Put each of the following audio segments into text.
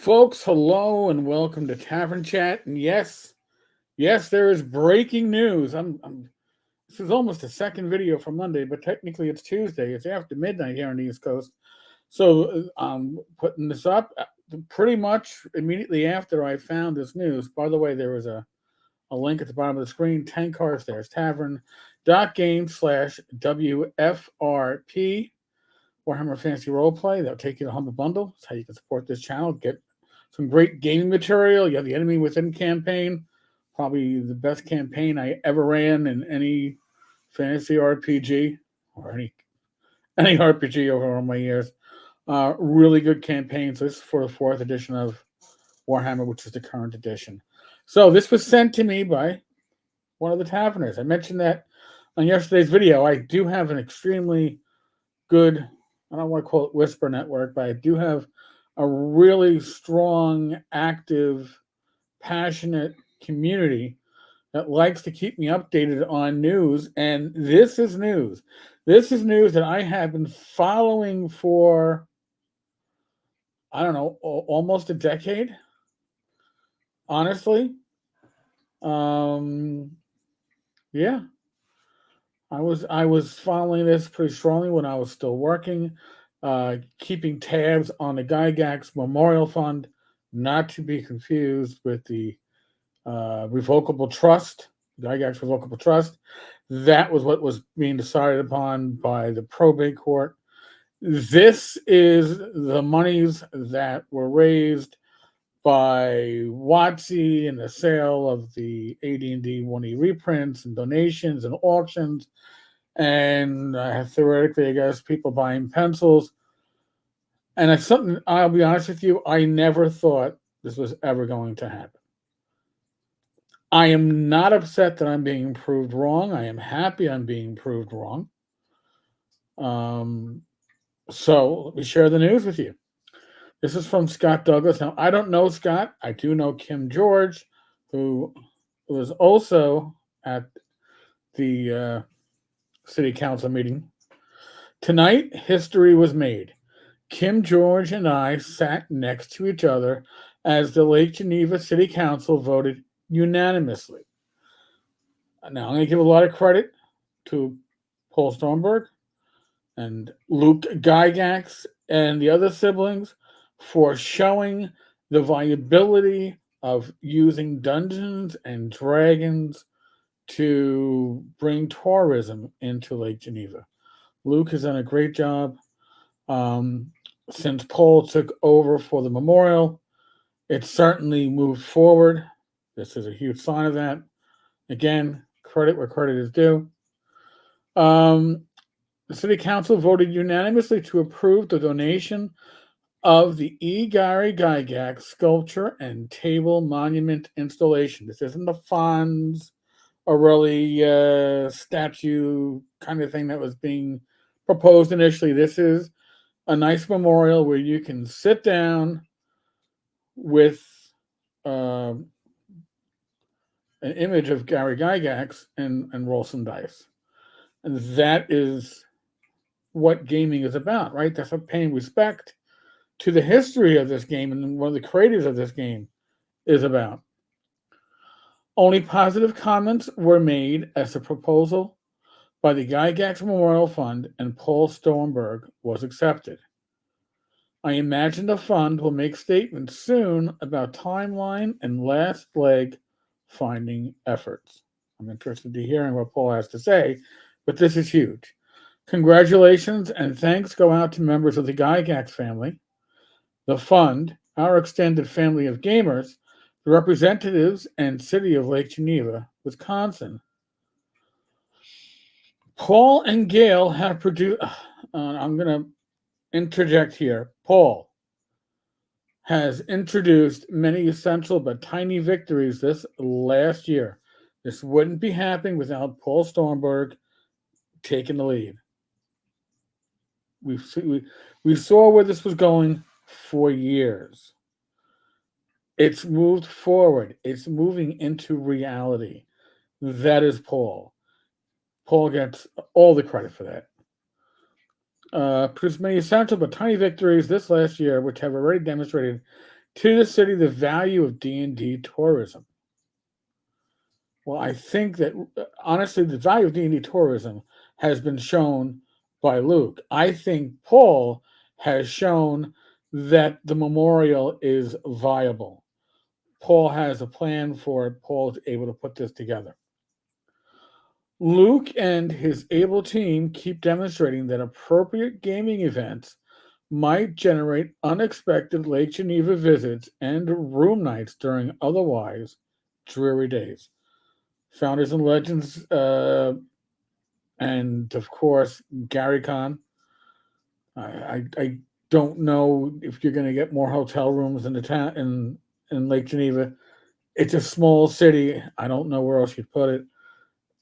Folks, hello and welcome to Tavern Chat. And yes, there is breaking news. This is almost the second video for Monday, but technically it's Tuesday. It's after midnight here on the East Coast. So I'm putting this up pretty much immediately after I found this news. By the way, there was a link at the bottom of the screen. Tenkar, there's tavern.game/WFRP. Warhammer Fantasy Roleplay. That'll take you to Humble Bundle. That's how you can support this channel. Get some great gaming material. You have the Enemy Within campaign, probably the best campaign I ever ran in any fantasy RPG or any RPG over all my years. Really good campaign. So this is for the fourth edition of Warhammer, which is the current edition. So this was sent to me by one of the Taverners. I mentioned that on yesterday's video. I do have an extremely good, I don't want to call it whisper network, but I do have a really strong, active, passionate community that likes to keep me updated on news. And this is news. This is news that I have been following for, I don't know, almost a decade, honestly. Yeah. I was following this pretty strongly when I was still working, keeping tabs on the Gygax Memorial Fund, not to be confused with the revocable trust, Gygax Revocable Trust. That was what was being decided upon by the probate court. This is the monies that were raised by WotC and the sale of the AD&D 1E reprints and donations and auctions, and theoretically, I guess, people buying pencils. And it's something, I'll be honest with you, I never thought this was ever going to happen. I am not upset that I'm being proved wrong. I am happy I'm being proved wrong. So let me share the news with you. This is from Scott Douglas. Now, I don't know Scott. I do know Kim George, who was also at the city council meeting. Tonight, history was made. Kim George and I sat next to each other as the Lake Geneva City Council voted unanimously. Now, I'm going to give a lot of credit to Paul Stormberg and Luke Gygax and the other siblings for showing the viability of using Dungeons and Dragons to bring tourism into Lake Geneva. Luke has done a great job. Since Paul took over for the memorial, it certainly moved forward. This is a huge sign of that. Again, credit where credit is due. The City Council voted unanimously to approve the donation of the E. Gary Gygax sculpture and table monument installation. This isn't the Fonz Aurelie statue kind of thing that was being proposed initially. This is a nice memorial where you can sit down with an image of Gary Gygax and roll some dice. And that is what gaming is about, right? That's what paying respect to the history of this game and one of the creators of this game is about. Only positive comments were made as the proposal by the Gygax Memorial Fund and Paul Stormberg was accepted. I imagine the fund will make statements soon about timeline and last leg finding efforts. I'm interested to hearing what Paul has to say, but this is huge. Congratulations and thanks go out to members of the Gygax family, the fund, our extended family of gamers, the representatives, and city of Lake Geneva, Wisconsin. Paul and Gail have produced. I'm going to interject here. Paul has introduced many essential but tiny victories this last year. This wouldn't be happening without Paul Stormberg taking the lead. We saw where this was going for years. It's moved forward. It's moving into reality. That is Paul. Paul gets all the credit for that. Produced many essential but tiny victories this last year, which have already demonstrated to the city the value of D&D tourism. Well, I think that honestly, the value of D&D tourism has been shown by Luke. I think Paul has shown that the memorial is viable. Paul has a plan for it. Paul is able to put this together. Luke and his able team keep demonstrating that appropriate gaming events might generate unexpected Lake Geneva visits and room nights during otherwise dreary days. Founders and Legends, and of course Gary Kahn. I don't know if you're going to get more hotel rooms in the town in Lake Geneva. It's a small city. I don't know where else you'd put it.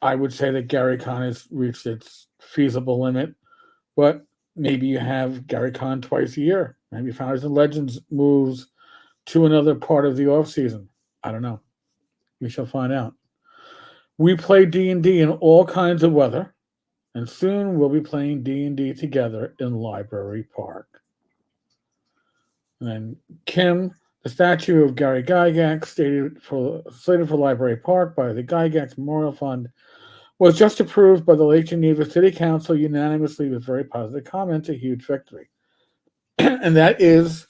I would say that Gary Kahn has reached its feasible limit, but maybe you have Gary Kahn twice a year. Maybe Founders and Legends moves to another part of the off season. I don't know. We shall find out. We play D&D in all kinds of weather, and soon we'll be playing D&D together in Library Park. And then Kim, the statue of Gary Gygax, slated for Library Park by the Gygax Memorial Fund, was just approved by the Lake Geneva City Council unanimously with very positive comments, a huge victory. And that is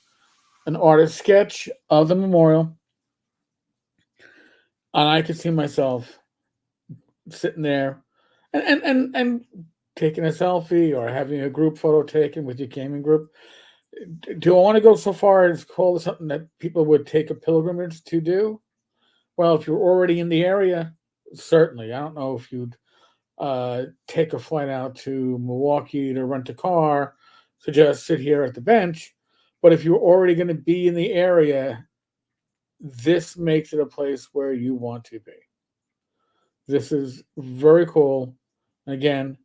an artist sketch of the memorial. And I could see myself sitting there and taking a selfie or having a group photo taken with your gaming group. Do I want to go so far as call it something that people would take a pilgrimage to do? Well, if you're already in the area, certainly. I don't know if you'd take a flight out to Milwaukee to rent a car to just sit here at the bench. But if you're already going to be in the area, this makes it a place where you want to be. This is very cool. Again,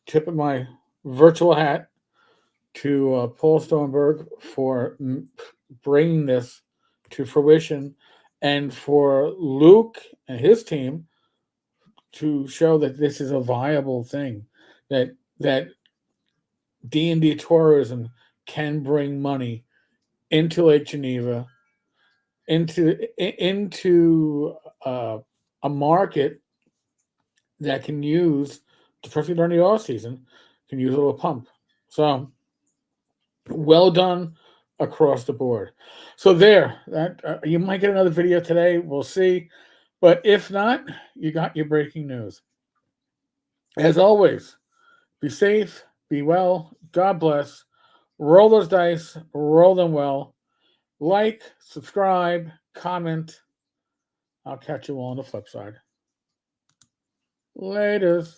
tip of my virtual hat to Paul Stoneberg for bringing this to fruition, and for Luke and his team to show that this is a viable thing, that D&D tourism can bring money into Lake Geneva, into a market that can use, especially during the off season, can use a little pump. So well done across the board. So there, that you might get another video today. We'll see, but if not, you got your breaking news. As always, be safe, be well, God bless. Roll those dice, roll them well. Like, subscribe, comment. I'll catch you all on the flip side. Laters.